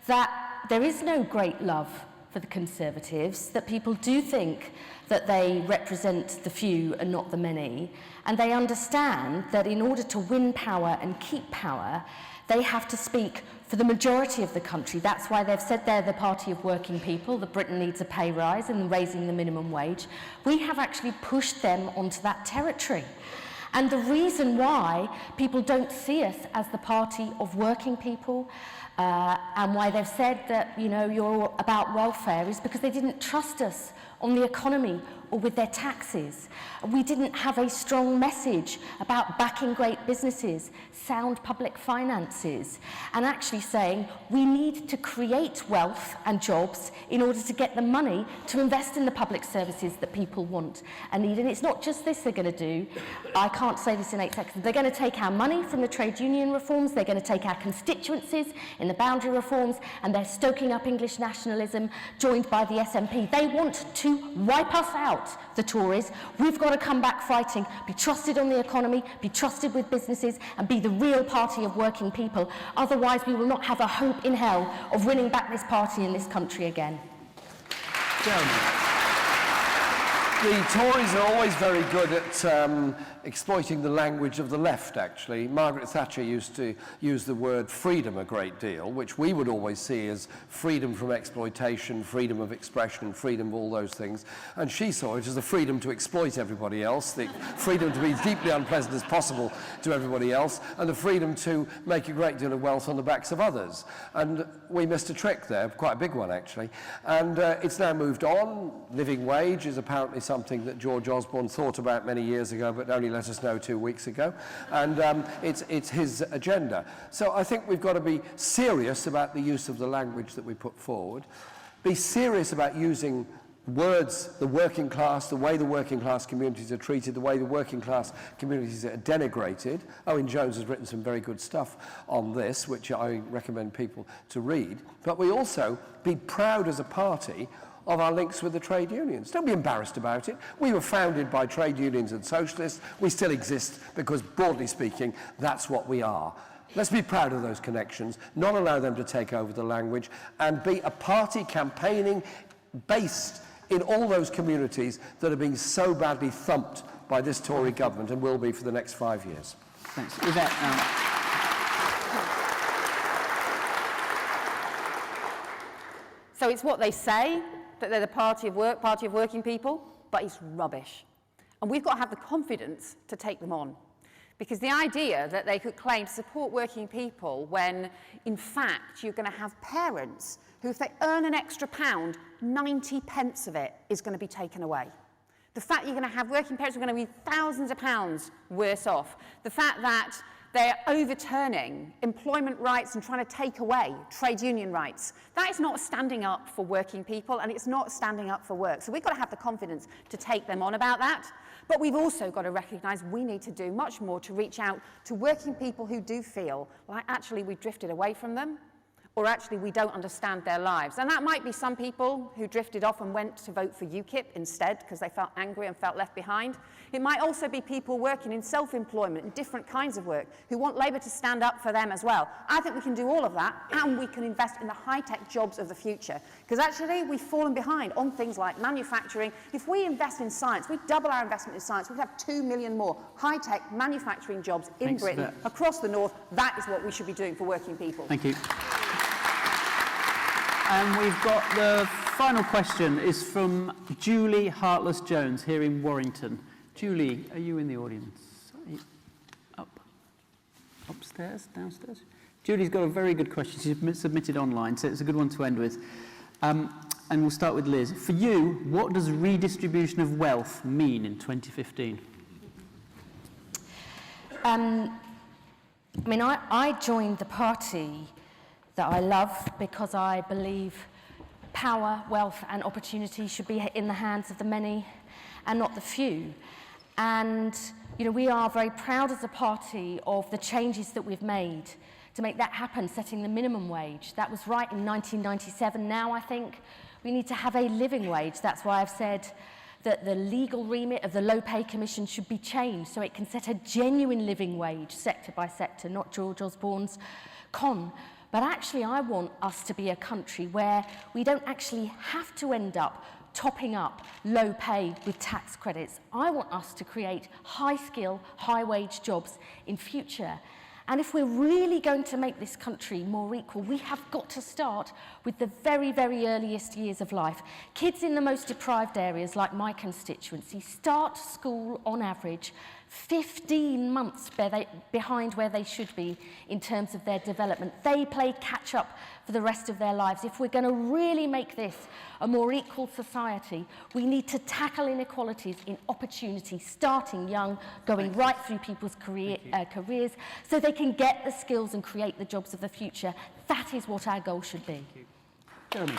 that there is no great love for the Conservatives, that people do think that they represent the few and not the many, and they understand that in order to win power and keep power, they have to speak for the majority of the country. That's why they've said they're the party of working people, that Britain needs a pay rise and raising the minimum wage. We have actually pushed them onto that territory. And the reason why people don't see us as the party of working people and why they've said that, you know, you're about welfare is because they didn't trust us on the economy or with their taxes. We didn't have a strong message about backing great businesses, sound public finances, and actually saying we need to create wealth and jobs in order to get the money to invest in the public services that people want and need. And it's not just this they're going to do. I can't say this in 8 seconds. They're going to take our money from the trade union reforms, they're going to take our constituencies in the boundary reforms, and they're stoking up English nationalism joined by the SNP. They want to wipe us out, the Tories. We've got to come back fighting, be trusted on the economy, be trusted with businesses, and be the real party of working people. Otherwise, we will not have a hope in hell of winning back this party in this country again. Jeremy. The Tories are always very good at exploiting the language of the left, actually. Margaret Thatcher used to use the word freedom a great deal, which we would always see as freedom from exploitation, freedom of expression, freedom of all those things. And she saw it as the freedom to exploit everybody else, the freedom to be as deeply unpleasant as possible to everybody else, and the freedom to make a great deal of wealth on the backs of others. And we missed a trick there, quite a big one, actually. And it's now moved on. Living wage is apparently something that George Osborne thought about many years ago, but only let us know 2 weeks ago. And it's his agenda. So I think we've got to be serious about the use of the language that we put forward, be serious about using words, the working class, the way the working class communities are treated, the way the working class communities are denigrated. Owen Jones has written some very good stuff on this, which I recommend people to read. But we also be proud as a party of our links with the trade unions. Don't be embarrassed about it. We were founded by trade unions and socialists. We still exist because, broadly speaking, that's what we are. Let's be proud of those connections, not allow them to take over the language, and be a party campaigning based in all those communities that are being so badly thumped by this Tory government and will be for the next 5 years. Thanks. Yvette, So it's what they say, that they're the party of working people, but it's rubbish. And we've got to have the confidence to take them on. Because the idea that they could claim to support working people when, in fact, you're going to have parents who, if they earn an extra £1, 90 pence of it is going to be taken away. The fact you're going to have working parents who are going to be thousands of pounds worse off. The fact that they're overturning employment rights and trying to take away trade union rights. That is not standing up for working people, and it's not standing up for work. So we've got to have the confidence to take them on about that. But we've also got to recognise we need to do much more to reach out to working people who do feel like actually we've drifted away from them, or actually we don't understand their lives. And that might be some people who drifted off and went to vote for UKIP instead because they felt angry and felt left behind. It might also be people working in self-employment and different kinds of work who want Labour to stand up for them as well. I think we can do all of that, and we can invest in the high-tech jobs of the future. Because actually we've fallen behind on things like manufacturing. If we invest in science, we double our investment in science, we'd have 2 million more high-tech manufacturing jobs in Britain, across the north. That is what we should be doing for working people. Thank you. And we've got the final question is from Julie Heartless-Jones here in Warrington. Julie, are you in the audience? Are you upstairs, downstairs? Julie's got a very good question. She's submitted online, so it's a good one to end with. And we'll start with Liz. For you, what does redistribution of wealth mean in 2015? I joined the party that I love because I believe power, wealth and opportunity should be in the hands of the many and not the few. And we are very proud as a party of the changes that we've made to make that happen, setting the minimum wage. That was right in 1997. Now I think we need to have a living wage. That's why I've said that the legal remit of the Low Pay Commission should be changed so it can set a genuine living wage, sector by sector, not George Osborne's con. But actually, I want us to be a country where we don't actually have to end up topping up low pay with tax credits. I want us to create high-skill, high-wage jobs in future. And if we're really going to make this country more equal, we have got to start with the very, very earliest years of life. Kids in the most deprived areas, like my constituency, start school on average 15 months behind where they should be in terms of their development. They play catch-up for the rest of their lives. If we're going to really make this a more equal society, we need to tackle inequalities in opportunity, starting young, going right through people's careers, so they can get the skills and create the jobs of the future. That is what our goal should be. Jeremy.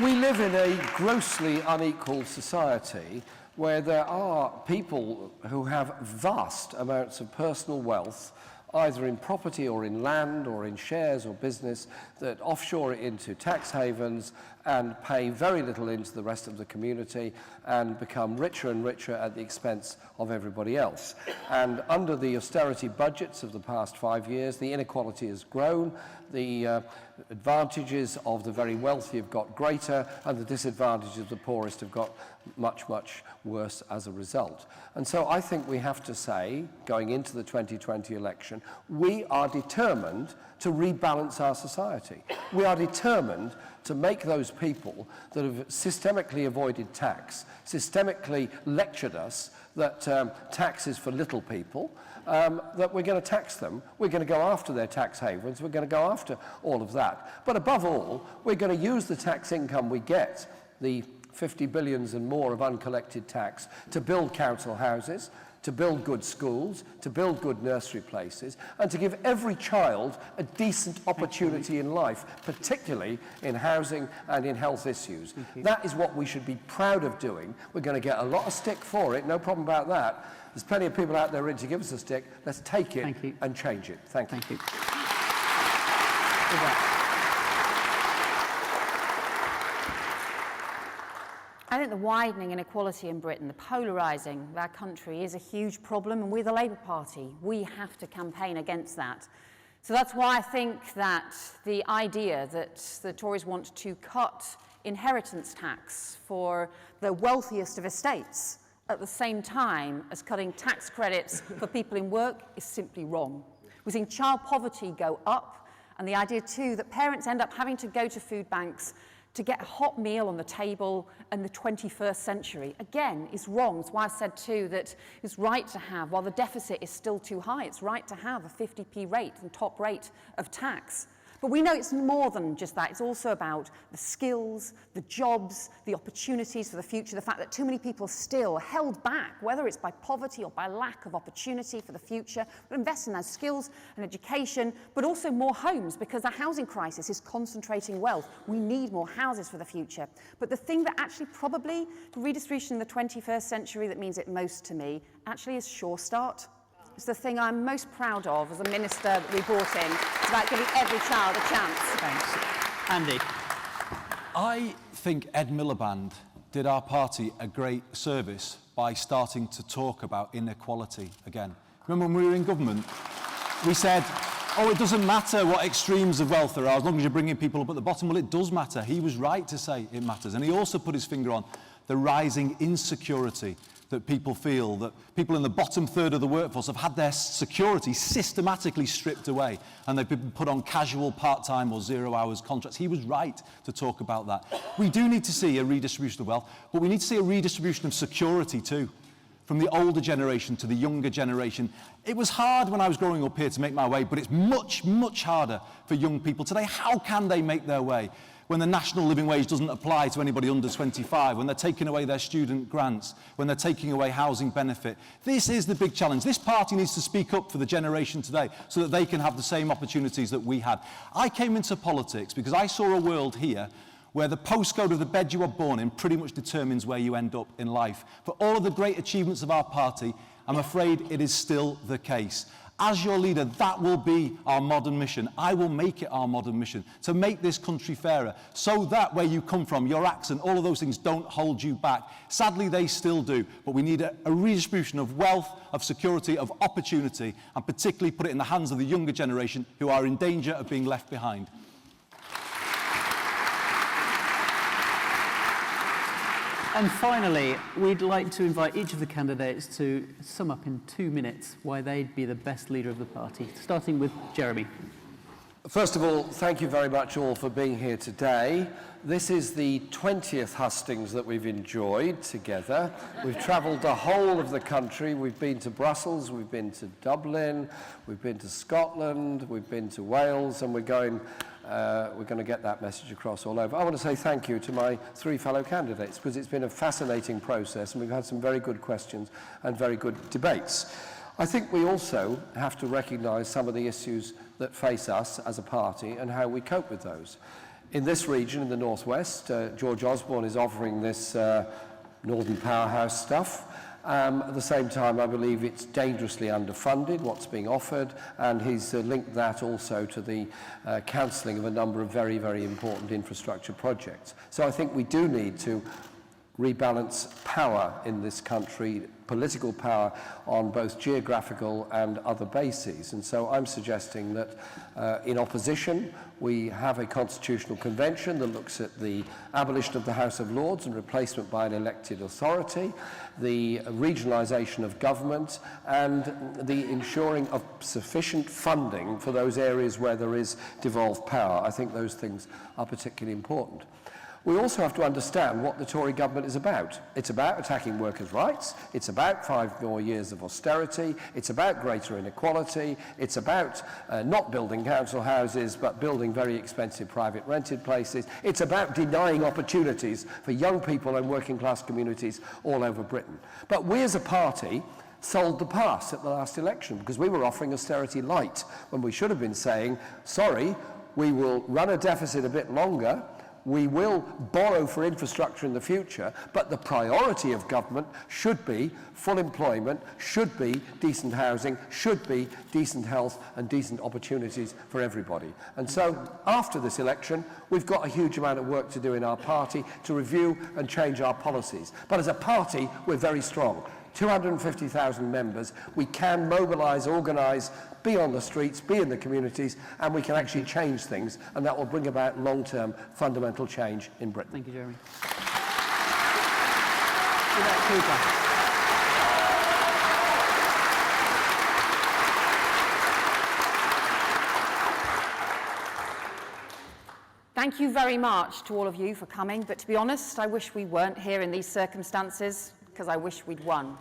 We live in a grossly unequal society where there are people who have vast amounts of personal wealth, either in property or in land or in shares or business, that offshore it into tax havens and pay very little into the rest of the community and become richer and richer at the expense of everybody else. And under the austerity budgets of the past 5 years, the inequality has grown, the advantages of the very wealthy have got greater, and the disadvantages of the poorest have got much, much worse as a result. And so I think we have to say, going into the 2020 election, we are determined to rebalance our society. We are determined to make those people that have systemically avoided tax, systemically lectured us that tax is for little people, that we're going to tax them, we're going to go after their tax havens, we're going to go after all of that. But above all, we're going to use the tax income we get, the 50 billions and more of uncollected tax, to build council houses, to build good schools, to build good nursery places, and to give every child a decent opportunity in life, particularly in housing and in health issues. That is what we should be proud of doing. We're going to get a lot of stick for it, no problem about that. There's plenty of people out there ready to give us a stick. Let's take it and change it. Thank you. Thank you. I think the widening inequality in Britain, the polarising of our country is a huge problem, and we're the Labour Party. We have to campaign against that. So that's why I think that the idea that the Tories want to cut inheritance tax for the wealthiest of estates at the same time as cutting tax credits for people in work is simply wrong. We're seeing child poverty go up, and the idea too that parents end up having to go to food banks to get a hot meal on the table in the 21st century, again, is wrong. That's why I've said too that it's right to have, while the deficit is still too high, it's right to have a 50p rate and top rate of tax. But we know it's more than just that. It's also about the skills, the jobs, the opportunities for the future, the fact that too many people are still held back, whether it's by poverty or by lack of opportunity for the future. We're investing in those skills and education, but also more homes, because the housing crisis is concentrating wealth. We need more houses for the future. But the thing that actually probably redistribution in the 21st century that means it most to me actually is Sure Start. It's the thing I'm most proud of as a minister that we brought in. It's about giving every child a chance. Thanks. Andy. I think Ed Miliband did our party a great service by starting to talk about inequality again. Remember when we were in government, we said, oh, it doesn't matter what extremes of wealth there are as long as you're bringing people up at the bottom. Well, it does matter. He was right to say it matters. And he also put his finger on the rising insecurity that people feel, that people in the bottom third of the workforce have had their security systematically stripped away and they've been put on casual part-time or 0 hours contracts. He was right to talk about that. We do need to see a redistribution of wealth, but we need to see a redistribution of security too, from the older generation to the younger generation. It was hard when I was growing up here to make my way, but it's much, much harder for young people today. How can they make their way when the national living wage doesn't apply to anybody under 25, when they're taking away their student grants, when they're taking away housing benefit? This is the big challenge. This party needs to speak up for the generation today so that they can have the same opportunities that we had. I came into politics because I saw a world here where the postcode of the bed you were born in pretty much determines where you end up in life. For all of the great achievements of our party, I'm afraid it is still the case. As your leader, that will be our modern mission. I will make it our modern mission, to make this country fairer, so that where you come from, your accent, all of those things don't hold you back. Sadly, they still do, but we need a redistribution of wealth, of security, of opportunity, and particularly put it in the hands of the younger generation who are in danger of being left behind. And finally, we'd like to invite each of the candidates to sum up in 2 minutes why they'd be the best leader of the party, starting with Jeremy. First of all, thank you very much all for being here today. This is the 20th hustings that we've enjoyed together. We've travelled the whole of the country. We've been to Brussels, we've been to Dublin, we've been to Scotland, we've been to Wales, and we're going to get that message across all over. I want to say thank you to my 3 fellow candidates, because it's been a fascinating process and we've had some very good questions and very good debates. I think we also have to recognise some of the issues that face us as a party and how we cope with those. In this region, in the northwest, George Osborne is offering this Northern Powerhouse stuff. At the same time, I believe it's dangerously underfunded, what's being offered, and he's linked that also to the cancelling of a number of very, very important infrastructure projects. So I think we do need to rebalance power in this country, political power on both geographical and other bases. And so I'm suggesting that in opposition, we have a constitutional convention that looks at the abolition of the House of Lords and replacement by an elected authority, the regionalisation of government, and the ensuring of sufficient funding for those areas where there is devolved power. I think those things are particularly important. We also have to understand what the Tory government is about. It's about attacking workers' rights, it's about 5 more years of austerity, it's about greater inequality, it's about not building council houses but building very expensive private rented places, it's about denying opportunities for young people and working class communities all over Britain. But we as a party sold the pass at the last election because we were offering austerity light when we should have been saying, sorry, we will run a deficit a bit longer, we will borrow for infrastructure in the future, but the priority of government should be full employment, should be decent housing, should be decent health and decent opportunities for everybody. And so, after this election, we've got a huge amount of work to do in our party to review and change our policies. But as a party, we're very strong. 250,000 members, we can mobilise, organise, be on the streets, be in the communities, and we can actually change things, and that will bring about long-term fundamental change in Britain. Thank you, Jeremy. Yvette Cooper. Thank you very much to all of you for coming, but to be honest, I wish we weren't here in these circumstances, because I wish we'd won.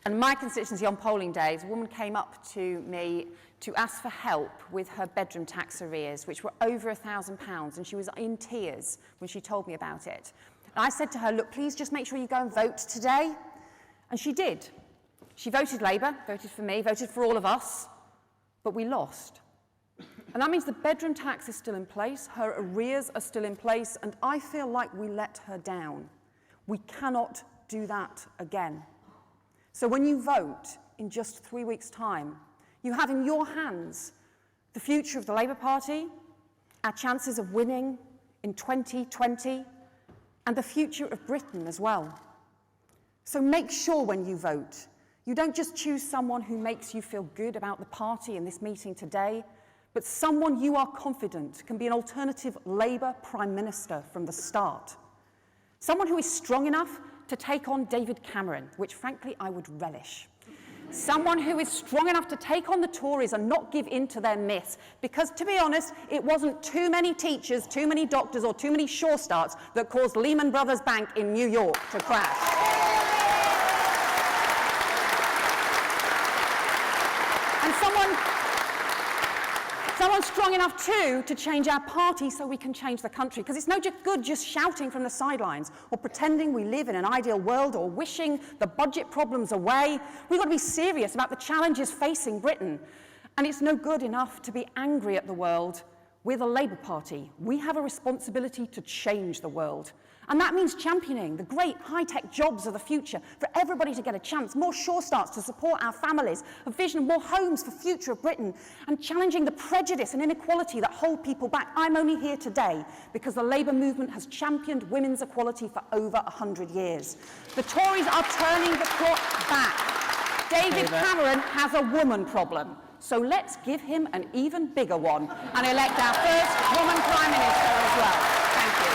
And my constituency on polling days, a woman came up to me to ask for help with her bedroom tax arrears, which were over £1,000, and she was in tears when she told me about it. And I said to her, look, please just make sure you go and vote today. And she did. She voted Labour, voted for me, voted for all of us, but we lost. And that means the bedroom tax is still in place, her arrears are still in place, and I feel like we let her down. We cannot do that again. So when you vote in just 3 weeks' time, you have in your hands the future of the Labour Party, our chances of winning in 2020, and the future of Britain as well. So make sure when you vote, you don't just choose someone who makes you feel good about the party in this meeting today, but someone you are confident can be an alternative Labour Prime Minister from the start. Someone who is strong enough to take on David Cameron, which frankly I would relish. Someone who is strong enough to take on the Tories and not give in to their myths, because to be honest, it wasn't too many teachers, too many doctors or too many sure starts that caused Lehman Brothers Bank in New York to crash. And someone strong enough too to change our party so we can change the country, because it's no good just shouting from the sidelines or pretending we live in an ideal world or wishing the budget problems away. We've got to be serious about the challenges facing Britain. And it's no good enough to be angry at the world. We're the Labour Party. We have a responsibility to change the world. And that means championing the great high-tech jobs of the future for everybody to get a chance, more sure starts to support our families, a vision of more homes for the future of Britain, and challenging the prejudice and inequality that hold people back. I'm only here today because the Labour movement has championed women's equality for over 100 years. The Tories are turning the clock back. David Cameron has a woman problem. So let's give him an even bigger one and elect our first woman Prime Minister as well. Thank you.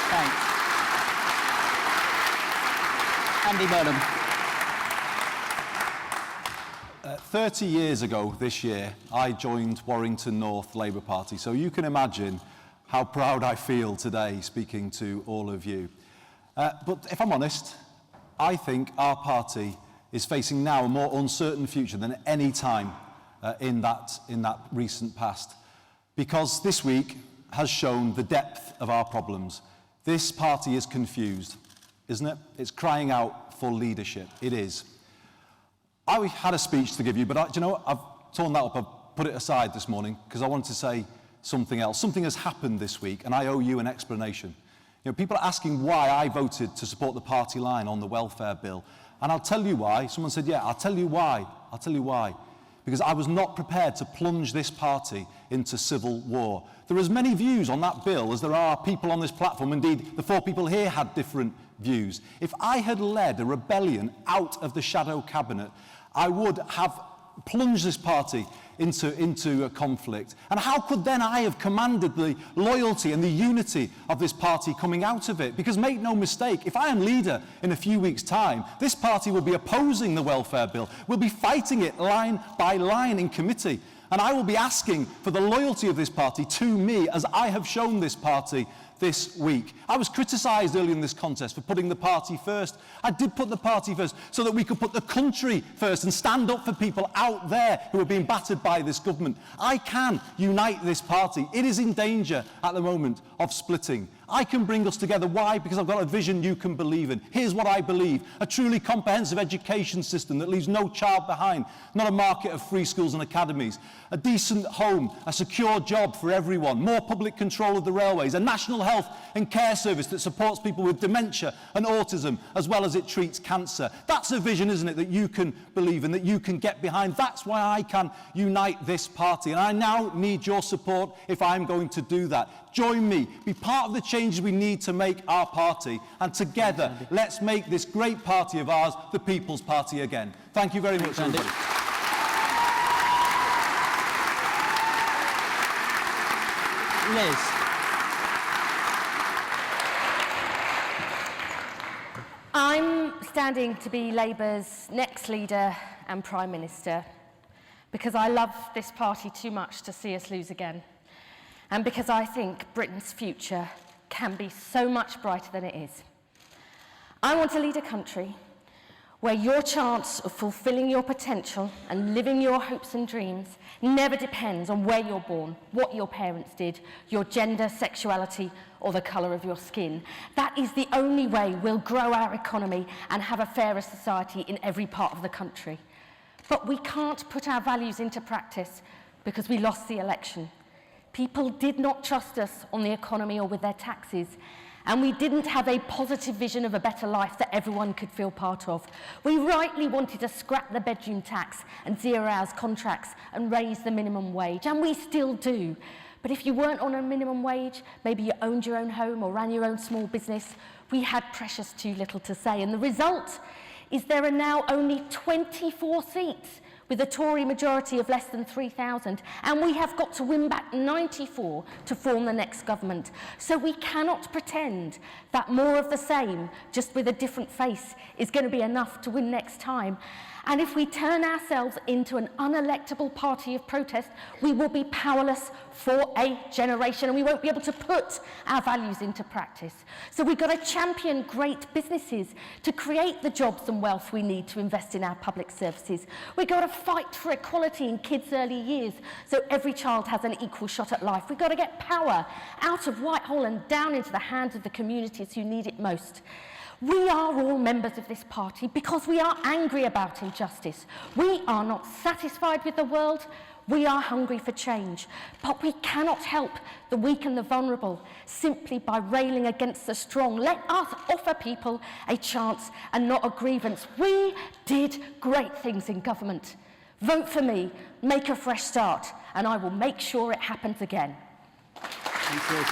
Thanks. Andy Burnham. 30 years ago this year, I joined Warrington North Labour Party, so you can imagine how proud I feel today speaking to all of you. But if I'm honest, I think our party is facing now a more uncertain future than any time in that recent past, because this week has shown the depth of our problems. This party is confused, isn't it? It's crying out for leadership. It is. I had a speech to give you, but do you know what? I've torn that up. I've put it aside this morning because I wanted to say something else. Something has happened this week, and I owe you an explanation. You know, people are asking why I voted to support the party line on the welfare bill. And I'll tell you why. Someone said, yeah, I'll tell you why. I'll tell you why. Because I was not prepared to plunge this party into civil war. There are as many views on that bill as there are people on this platform. Indeed, the 4 people here had different views. If I had led a rebellion out of the shadow cabinet, I would have plunged this party into a conflict. And how could then I have commanded the loyalty and the unity of this party coming out of it? Because make no mistake, if I am leader in a few weeks' time, this party will be opposing the welfare bill. We'll be fighting it line by line in committee. And I will be asking for the loyalty of this party to me, as I have shown this party this week. I was criticised earlier in this contest for putting the party first. I did put the party first so that we could put the country first and stand up for people out there who are being battered by this government. I can unite this party. It is in danger at the moment of splitting. I can bring us together. Why? Because I've got a vision you can believe in. Here's what I believe. A truly comprehensive education system that leaves no child behind. Not a market of free schools and academies. A decent home, a secure job for everyone. More public control of the railways. A national health and care service that supports people with dementia and autism, as well as it treats cancer. That's a vision, isn't it, that you can believe in, that you can get behind. That's why I can unite this party. And I now need your support if I'm going to do that. Join me, be part of the changes we need to make our party, and together, let's make this great party of ours the People's Party again. Thank you very much, everybody. Liz. I'm standing to be Labour's next leader and Prime Minister because I love this party too much to see us lose again. And because I think Britain's future can be so much brighter than it is. I want to lead a country where your chance of fulfilling your potential and living your hopes and dreams never depends on where you're born, what your parents did, your gender, sexuality, or the colour of your skin. That is the only way we'll grow our economy and have a fairer society in every part of the country. But we can't put our values into practice because we lost the election. People did not trust us on the economy or with their taxes, and we didn't have a positive vision of a better life that everyone could feel part of. We rightly wanted to scrap the bedroom tax and 0 hours contracts and raise the minimum wage, and we still do. But if you weren't on a minimum wage, maybe you owned your own home or ran your own small business, we had precious too little to say. And the result is there are now only 24 seats with a Tory majority of less than 3,000, and we have got to win back 94 to form the next government. So we cannot pretend that more of the same, just with a different face, is going to be enough to win next time. And if we turn ourselves into an unelectable party of protest, we will be powerless for a generation, and we won't be able to put our values into practice. So we've got to champion great businesses to create the jobs and wealth we need to invest in our public services. We've got to fight for equality in kids' early years so every child has an equal shot at life. We've got to get power out of Whitehall and down into the hands of the communities who need it most. We are all members of this party because we are angry about injustice. We are not satisfied with the world. We are hungry for change. But we cannot help the weak and the vulnerable simply by railing against the strong. Let us offer people a chance and not a grievance. We did great things in government. Vote for me, make a fresh start, and I will make sure it happens again. Thank you.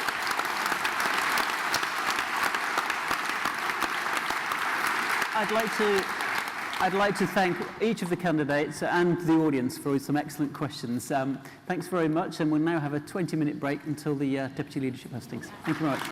I'd like to thank each of the candidates and the audience for some excellent questions. Thanks very much, and we'll now have a 20-minute break until the Deputy Leadership hustings. Thank you very much.